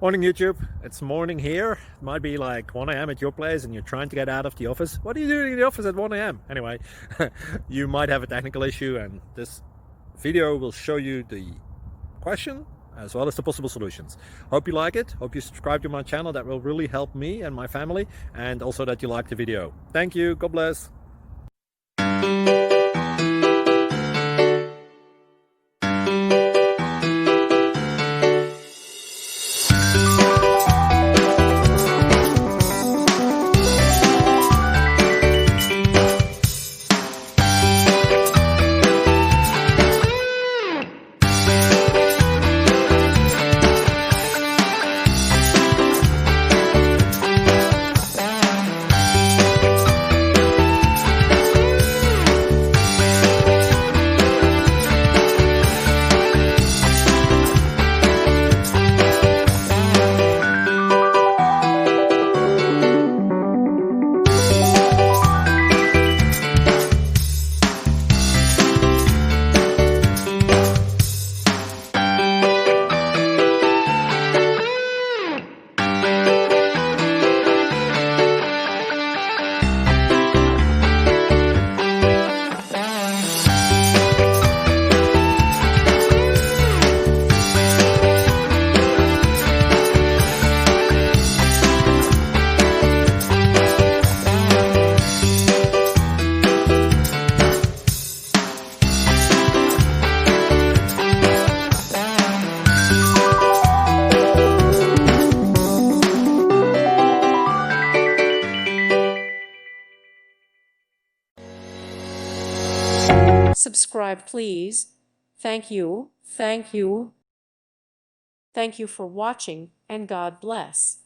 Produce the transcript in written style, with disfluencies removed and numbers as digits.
Morning YouTube, it's morning here. It might be like 1 a.m. at your place and you're trying to get out of the office. What are you doing in the office at 1 a.m.? Anyway, you might have a technical issue and this video will show you the question as well as the possible solutions. Hope you like it, hope you subscribe to my channel. That will really help me and my family, and also that you like the video. Thank you, God bless. Subscribe, please. Thank you. Thank you. Thank you for watching, and God bless.